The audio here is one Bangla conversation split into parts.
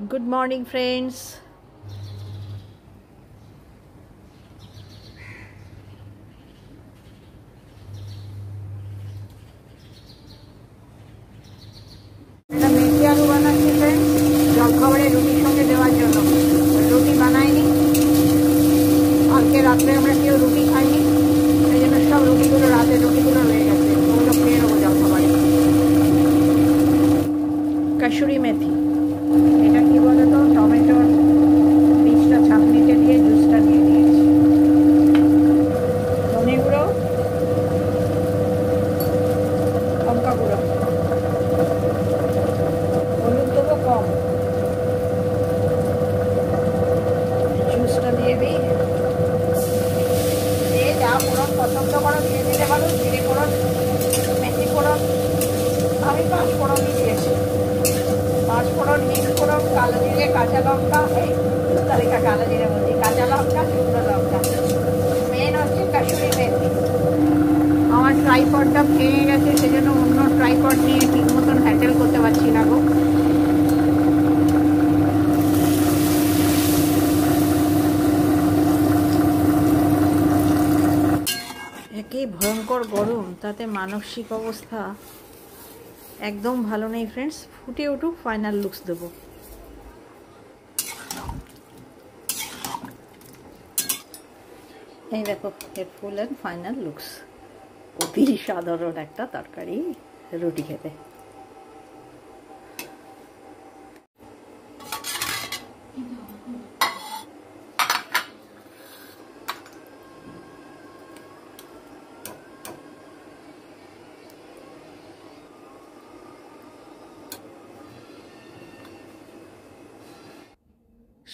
Good morning, friends. এটা মেথি আলু বানাচ্ছি ফ্রেন্ডস, জলখাবারে রুটির সঙ্গে দেওয়ার জন্য। রুটি বানাইনি, কালকে রাত্রে আমরা কেউ রুটি খাইনি, সেই জন্য সব রুটিগুলো রাতের রুটিগুলো রয়ে গেছে, ওগুলো খেয়ে নেবো জলখাবারে। কাসুরি মেথি, এটা কি বলে তো, টমেটোর বীজটা ছাঁকনিতে দিয়ে জুসটা নিয়ে নিয়েছি। ধনে গুঁড়ো, লঙ্কা গুঁড়ো, হলুদ দেবো কম, জুসটা দিয়ে দিই। দিয়ে যা ফোড়ন পছন্দ করো দিয়ে দিলে ভালো, জিরে ফোড়ন, মেথি ফোড়ন, আমি 5 ফোড়নই দিয়েছি। 5 ফোড়ন, মিক্স ফোড়ন, কালো জিরে, কাঁচা লঙ্কা, এই তালিকা কালো জিরে বলছি, কাঁচা লঙ্কা, শুকনো লঙ্কা, মেন হচ্ছে কাসুরি মেথি। আমার ট্রাইপডটা ভেঙে গেছে, সেজন্য অন্য ট্রাইপড নিয়ে ঠিক মতন হ্যান্ডেল করতে পারছি না গো। একেই ভয়ঙ্কর গরম, তাতে মানসিক অবস্থা একদম ভালো নেই ফ্রেন্ডস। ফুটে উঠুক, ফাইনাল লুকস দেবো। এই দেখো এর ফুল অ্যান্ড ফাইনাল লুকস। অতি সাধারণ একটা তরকারি রুটি খেতে।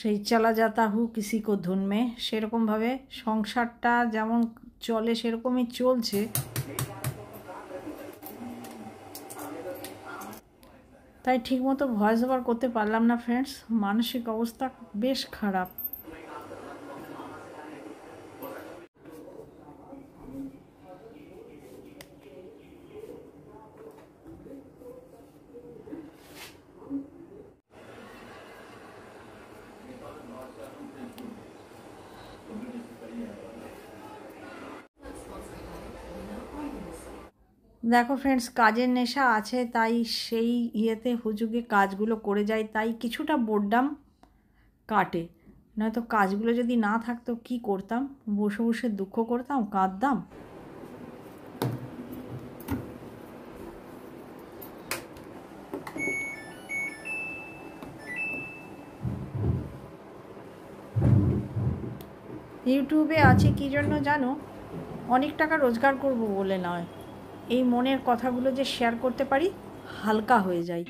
সেই চলা যাতা হু কিসি কো ধুন মে, সেরকমভাবে সংসারটা যেমন চলে সেরকমই চলছে। তাই ঠিকমতো ভয়েস ওভার করতে পারলাম না ফ্রেন্ডস, মানসিক অবস্থা বেশ খারাপ। দেখো ফ্রেন্ডস, কাজের নেশা আছে, তাই সেই ইয়েতে হুজুগে কাজগুলো করে যায়, তাই কিছুটা বোরডাম কাটে। নয়তো কাজগুলো যদি না থাকতো কি করতাম, বসে বসে দুঃখ করতাম, কাঁদতাম। ইউটিউবে আছে কি জন্য জানো? অনেক টাকা রোজগার করব বলে নয়, এই মনের কথাগুলো যে শেয়ার করতে পারি, হালকা হয়ে যায়।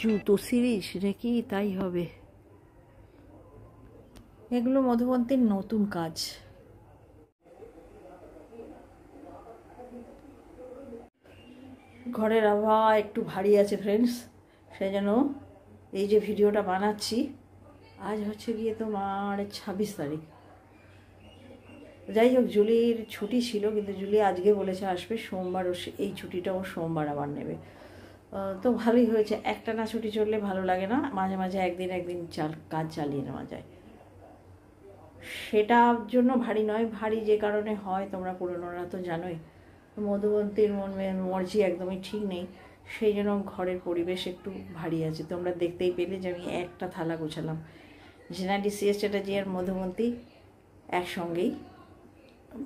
জুতো সিরিজ নাকি তাই হবে। এগুলো মধুবন্তীর নতুন কাজ। ঘরের আবহাওয়া একটু ভারী আছে ফ্রেন্ডস, সেই জন্য এই যে ভিডিওটা বানাচ্ছি, আজ হচ্ছে গিয়ে তোমার 26 তারিখ। যাই হোক, জুলির ছুটি ছিল, কিন্তু জুলি আজকে বলেছে আসবে সোমবার, এই ছুটিটা ও সোমবার আবার নেবে। তো ভালোই হয়েছে, একটানা ছুটি চললে ভালো লাগে না, মাঝে মাঝে একদিন কাজ চালিয়ে নেওয়া যায়। সেটার জন্য ভারী নয়, ভারী যে কারণে হয় তোমরা পুরনোরা তো জানোই, মধুবন্তীর মর্জি একদমই ঠিক নেই, সেই জন্য ঘরের পরিবেশ একটু ভারী আছে। তোমরা দেখতেই পেলে যে আমি একটা থালা গোছালাম। জেনারেলি সিএস চ্যাটার্জি আর মধুবন্তী একসঙ্গেই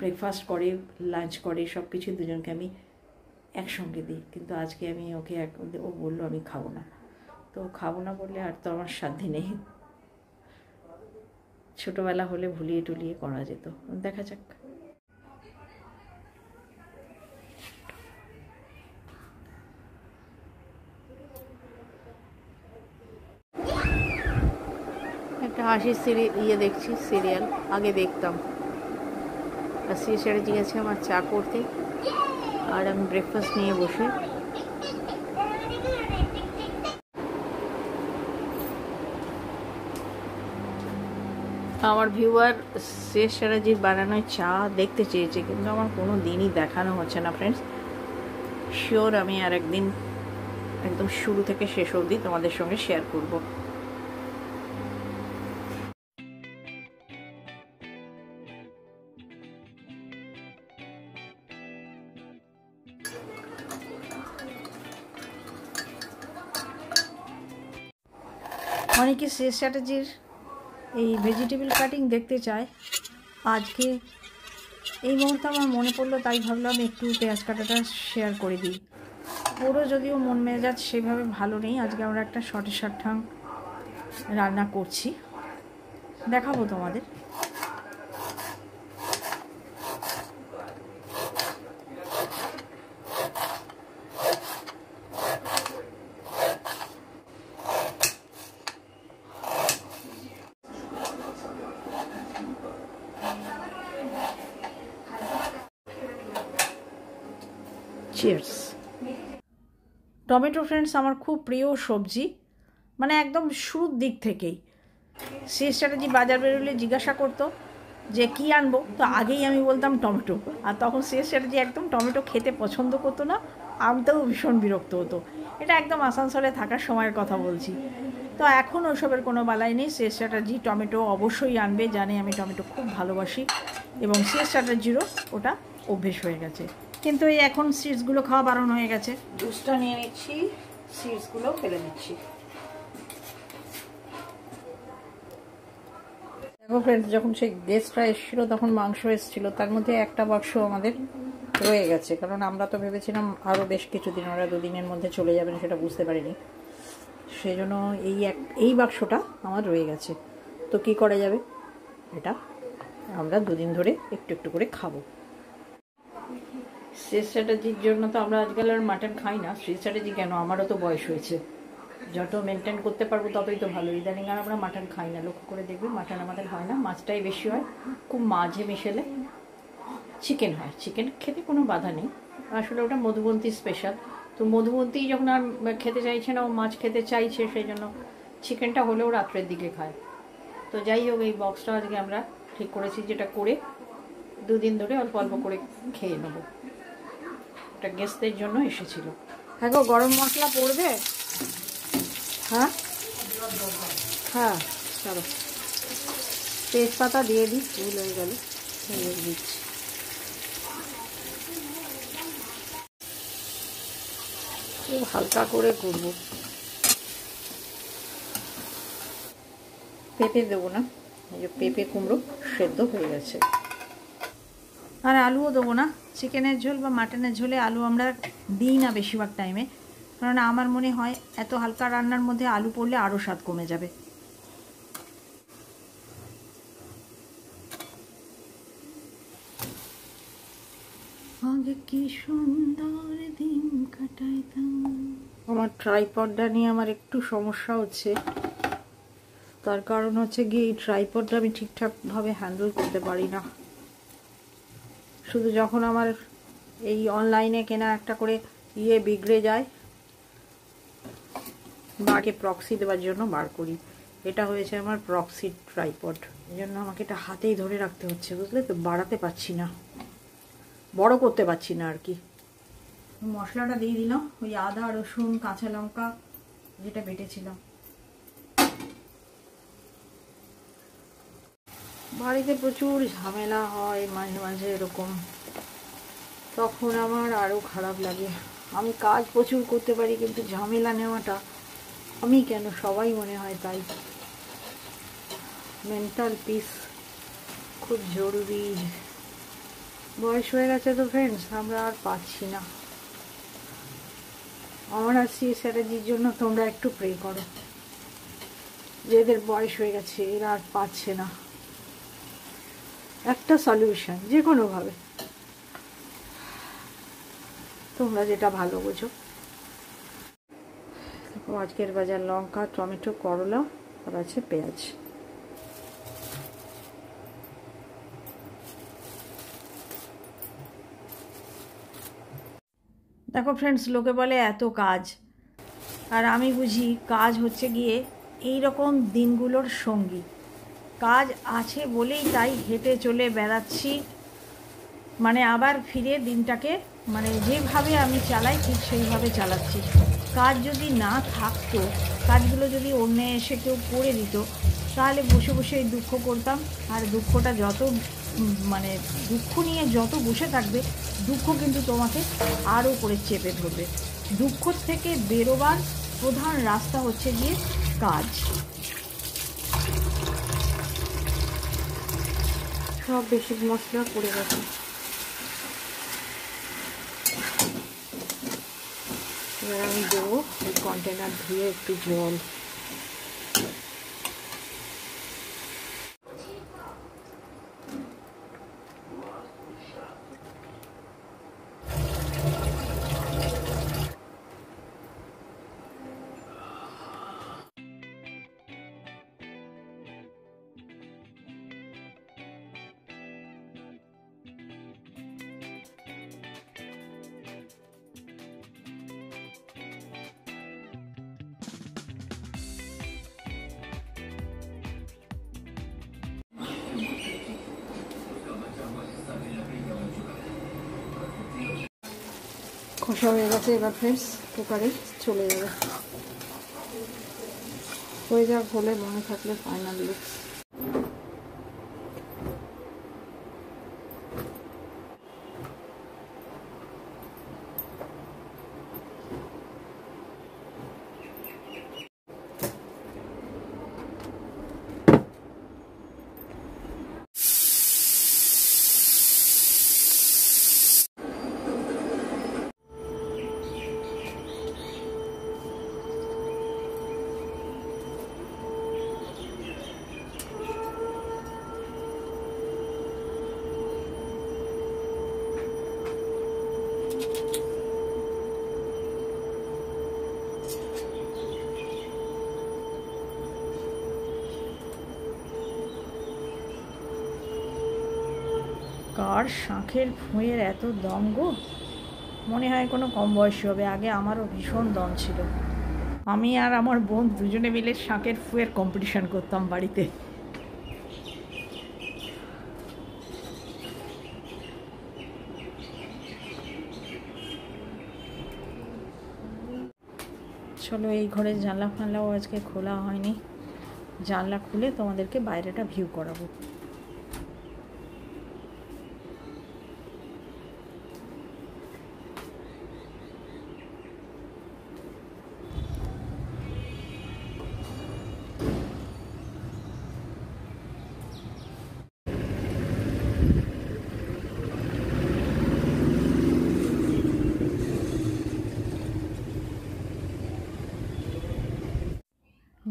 ব্রেকফাস্ট করে, লাঞ্চ করে, সব কিছু দুজনকে আমি একসঙ্গে দিই, কিন্তু আজকে আমি ওকে ও বললো আমি খাবো না, তো খাবো না বললে আর তো আমার সাধ্য নেই। ছোটোবেলা হলে ভুলিয়ে টুলিয়ে করা যেত, দেখা যাক। একটা হাসির দেখছি সিরিয়াল, আগে দেখতাম। আর সিরিয়াল ছেড়ে গেছে আমার চা করতে, আর আমি ব্রেকফাস্ট নিয়ে বসে। আমার ভিউয়ার শেষ চ্যাটার্জির বানানো চা দেখতে চেয়েছে, কিন্তু আমার কোনো দিনই দেখানো হচ্ছে না ফ্রেন্ডস। শিওর আমি আর একদিন একদম শুরু থেকে শেষ অবধি তোমাদের সঙ্গে শেয়ার করব। অনেকে শেষ চ্যাটার্জির এই ভেজিটেবল কাটিং দেখতে চায়। আজকে এই মুহূর্তে আমার মনে পড়লো, তাই ভাবলাম একটু পেঁয়াজ কাটাটা শেয়ার করে দিই। পুরো যদিও মন মেজাজ সেভাবে ভালো নেই, আজকে আমরা একটা শর্টে সাঠাং রান্না করছি, দেখাবো তোমাদের। চিয়ার্স। টমেটো ফ্রেন্ডস আমার খুব প্রিয় সবজি, মানে একদম শুরুর দিক থেকেই। শেষ চ্যাটার্জি বাজার বেরোলে জিজ্ঞাসা করতো যে কী আনবো, তো আগেই আমি বলতাম টমেটো। আর তখন শেষ চ্যাটার্জি একদম টমেটো খেতে পছন্দ করতো না, আনতেও ভীষণ বিরক্ত হতো। এটা একদম আসানসোলে থাকার সময়ের কথা বলছি। তো এখন ওসবের কোনো বালাই নেই। শেষ চ্যাটার্জি টমেটো অবশ্যই আনবে, জানে আমি টমেটো খুব ভালোবাসি, এবং শেষ চ্যাটার্জিরও ওটা অভ্যেস হয়ে গেছে। কিন্তু এই এখন সিডসগুলো খাওয়া বারণ হয়ে গেছে। জুসটা নিয়ে নিচ্ছি, সিডসগুলো ফেলে দিচ্ছি। দেখো ফ্রেন্ডস, যখন সেই গেস্টরা এসেছিলো তখন মাংস এসেছিলো, তার মধ্যে একটা বাক্স আমাদের রয়ে গেছে, কারণ আমরা তো ভেবেছিলাম আরও বেশ কিছুদিন, ওরা 2 দিনের মধ্যে চলে যাবেন, সেটা বুঝতে পারিনি। সেই জন্য এই বাক্সটা আমার রয়ে গেছে। তো কি করা যাবে, এটা আমরা 2 দিন ধরে একটু একটু করে খাবো। শেষ চ্যাটার্জির জন্য তো আমরা আজকাল আর মাটন খাই না। শেষ চ্যাটার্জি কেন, আমারও তো বয়স হয়েছে, যত মেনটেন করতে পারবো ততই তো ভালো। ইদানিং আর আমরা মাটন খাই না, লক্ষ্য করে দেখবে মাটন আমাদের হয় না, মাছটাই বেশি হয়। খুব মাঝে মিশেলে চিকেন হয়, চিকেন খেতে কোনো বাধা নেই। আসলে ওটা মধুবন্তী স্পেশাল। তো মধুবন্তী যখন আর খেতে চাইছে না, ও মাছ খেতে চাইছে, সেই জন্য চিকেনটা হলেও রাত্রের দিকে খায়। তো যাই হোক, এই বক্সটা আজকে আমরা ঠিক করেছি, যেটা করে 2 দিন ধরে অল্প অল্প করে খেয়ে নেবো। এটা গেস্টদের জন্য এসেছিল। হ্যাঁ গো, গরম মশলা পড়বে? হ্যাঁ হ্যাঁ, চলো তেজপাতা দিয়ে দিই, ভুল হয়ে গেল, দিচ্ছি। খুব হালকা করে করব। পেঁপে দেবো না, এই যে পেঁপে কুমড়ো সেদ্ধ হয়ে গেছে। আর আলুও দেবো না। চিকেনের ঝোল বা মাটনের ঝোলে আলু আমরা দিই না বেশিরভাগ টাইমে, কারণ আমার মনে হয় এত হালকা রান্নার মধ্যে আলু পড়লে আরও স্বাদ কমে যাবে। আগে কি সুন্দর দিন কাটাইতাম। আমার ট্রাইপডটা নিয়ে আমার একটু সমস্যা হচ্ছে, তার কারণ হচ্ছে গিয়ে এই ট্রাইপডটা আমি ঠিকঠাকভাবে হ্যান্ডেল করতে পারি না। শুধু যখন আমার এই অনলাইনে কেনা একটা করে বিগড়ে যায়, বাকে প্রক্সি দেওয়ার জন্য বার করি। এটা হয়েছে আমার প্রক্সি ট্রাইপড, এই জন্য আমাকে এটা হাতেই ধরে রাখতে হচ্ছে, বুঝলে তো, বাড়াতে পারছি না, বড় করতে পারছি না আর কি। মশলাটা দিয়ে দিলাম, ওই আদা রসুন কাঁচা লঙ্কা যেটা বেটেছিলাম। বাড়িতে প্রচুর ঝামেলা হয় মাঝে মাঝে এরকম, তখন আমার আরও খারাপ লাগে। আমি কাজ প্রচুর করতে পারি, কিন্তু ঝামেলা নেওয়াটা আমি কেন, সবাই মনে হয় তাই। মেন্টাল পিস খুব জরুরি। বয়স হয়ে গেছে তো ফ্রেন্ডস, আমরা আর পাচ্ছি না। আমার আর শেষ চ্যাটার্জির জন্য তোমরা একটু প্রে করো, যে এদের বয়স হয়ে গেছে, এরা আর পাচ্ছে না। একটা সলিউশন যে কোনোভাবে, তোমরা যেটা ভালো বোঝো। আজকের বাজার লঙ্কা, টমেটো, করলা, আর আছে পেঁয়াজ। দেখো ফ্রেন্ডস, লোকে বলে এত কাজ, আর আমি বুঝি কাজ হচ্ছে গিয়ে এই রকম দিনগুলোর সঙ্গী। কাজ আছে বলেই তাই হেঁটে চলে বেড়াচ্ছি, মানে আবার ফিরে দিনটাকে মানে যেভাবে আমি চালাই ঠিক সেইভাবে চালাচ্ছি। কাজ যদি না থাকতো, কাজগুলো যদি অন্য এসে কেউ করে দিত, তাহলে বসে বসে এই দুঃখ করতাম। আর দুঃখটা যত মানে দুঃখ নিয়ে যত বসে থাকবে, দুঃখ কিন্তু তোমাকে আরও করে চেপে ধরবে। দুঃখ থেকে বেরোবার প্রধান রাস্তা হচ্ছে গিয়ে কাজ। সব বেশি মশলা পড়ে গেছে। এবার আমি দেবো এই কন্টেনার ধুয়ে একটু জল। কষা হয়ে গেছে, এবার ফ্রেন্ডস কুকারে চলে যাবে। হয়ে যাক হলে মনে থাকলে ফাইনাল লুক। কার শাঁখের ফুঁয়ের এত দম গো, মনে হয় কোনো কম বয়সী হবে। আগে আমারও ভীষণ দম ছিল। আমি আর আমার বোন দুজনে মিলে শাঁখের ফুঁয়ের কম্পিটিশান করতাম বাড়িতে। চলো, এই ঘরের জানলা ফানলাও আজকে খোলা হয়নি, জানলা খুলে তোমাদেরকে বাইরেটা ভিউ করাবো।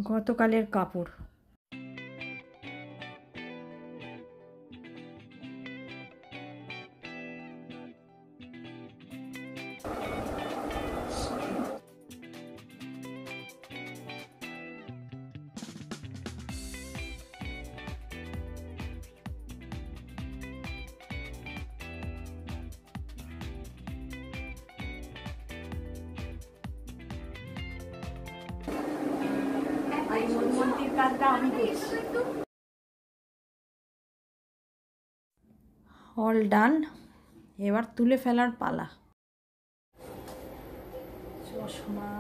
গতকালের কাপড়, মন্ত্রীর কাজটা আমি করছি। অল ডান, এবার তুলে ফেলার পালা। চশমা,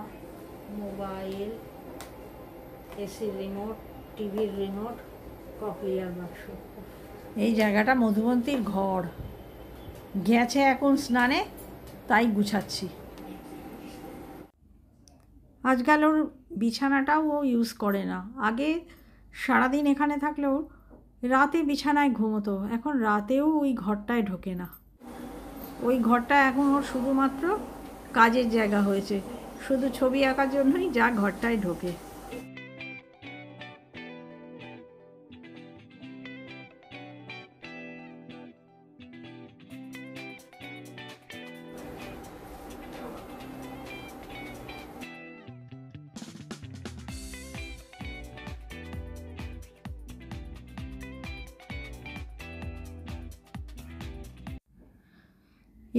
মোবাইল, এসির রিমোট, টিভির রিমোট, ককলিয়ার বাক্স। এই জায়গাটা মধুবন্তীর ঘর। গেছে এখন স্নানে, তাই গুছাচ্ছি। আজকাল ওর বিছানাটাও ও ইউজ করে না। আগে সারাদিন এখানে থাকলেও রাতে বিছানায় ঘুমোতো, এখন রাতেও ওই ঘরটায় ঢোকে না। ওই ঘরটা এখন ওর শুধুমাত্র কাজের জায়গা হয়েছে, শুধু ছবি আঁকার জন্যই যা ঘরটায় ঢোকে।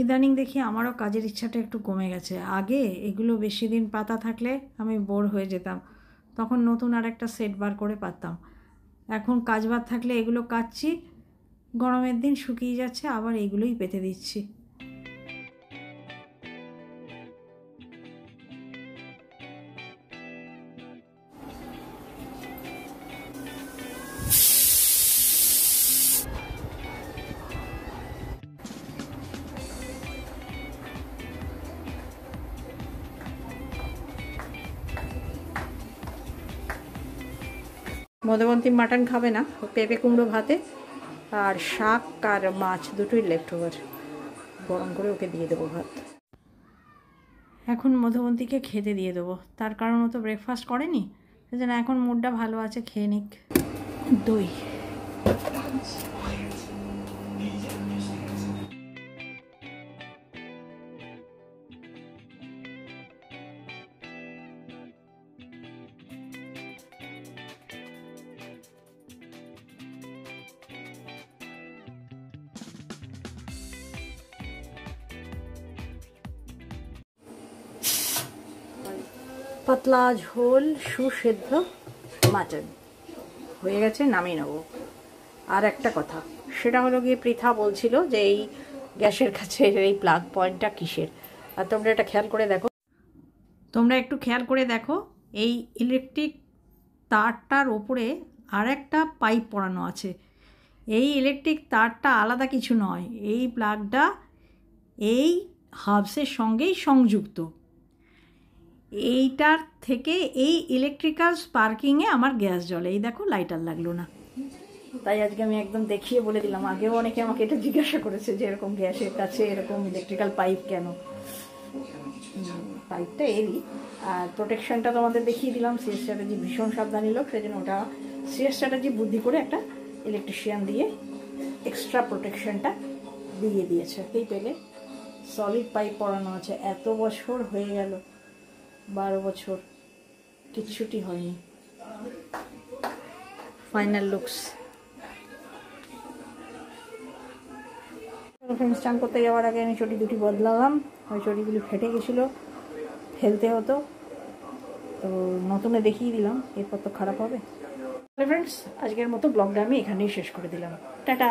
ইদানিং দেখি আমারও কাজের ইচ্ছাটা একটু কমে গেছে। আগে এগুলো বেশি দিন পাতা থাকলে আমি বোর হয়ে যেতাম, তখন নতুন আর একটা সেট বার করে পারতাম। এখন কাজ বাদ থাকলে এগুলো কাচ্ছি, গরমের দিন শুকিয়ে যাচ্ছে, আবার এগুলোই পেতে দিচ্ছি। মধুবন্তী মাটন খাবে না, পেঁপে কুমড়ো ভাতে আর শাক আর মাছ দুটোই লেফট ওভার, গরম করে ওকে দিয়ে দেবো ভাত। এখন মধুবন্তীকে খেতে দিয়ে দেবো, তার কারণ ও তো ব্রেকফাস্ট করেনি, সেই জন্য এখন মুডটা ভালো আছে, খেয়ে নিক। দই পাতলা ঝোল সুসেদ্ধ মাটন হয়ে গেছে, নামিয়ে নেবো। আর একটা কথা, সেটা হলো গিয়ে পৃথা বলছিল যে এই গ্যাসের কাছে এই প্লাগ পয়েন্টটা কিসের, আর তোমরা এটা খেয়াল করে দেখো, তোমরা একটু খেয়াল করে দেখো, এই ইলেকট্রিক তারটার ওপরে আর একটা পাইপ পরানো আছে। এই ইলেকট্রিক তারটা আলাদা কিছু নয়, এই প্লাগটা এই হাবসের সঙ্গেই সংযুক্ত। এইটার থেকে এই ইলেকট্রিক্যাল স্পার্কিংয়ে আমার গ্যাস জ্বলে। এই দেখো লাইটার লাগলো না, তাই আজকে আমি একদম দেখিয়ে বলে দিলাম। আগেও অনেকে আমাকে এটা জিজ্ঞাসা করেছে যে এরকম গ্যাসের কাছে এরকম ইলেকট্রিক্যাল পাইপ কেন। পাইপটা এরই, আর প্রোটেকশনটা তোমাদের দেখিয়ে দিলাম। সিএস স্ট্র্যাটেজি ভীষণ সাবধানী লোক, সেই জন্য ওটা সিএস স্ট্র্যাটেজি বুদ্ধি করে একটা ইলেকট্রিশিয়ান দিয়ে এক্সট্রা প্রোটেকশনটা দিয়ে দিয়েছে। এই পেলে সলিড পাইপ পরানো আছে, এত বছর হয়ে গেল, 12 বছর, কিচ্ছুটি হয়নি। Final looks. ফ্রেন্ডস, চান করতে যাওয়ার আগে আমি চটি দুটি বদলালাম, ওই চটিগুলি ফেটে গেছিলো, ফেলতে হতো, তো নতুনে দেখিয়ে দিলাম, এরপর তো খারাপ হবে। ফ্রেন্ডস, আজকের মতো ব্লগটা আমি এখানেই শেষ করে দিলাম। টাটা।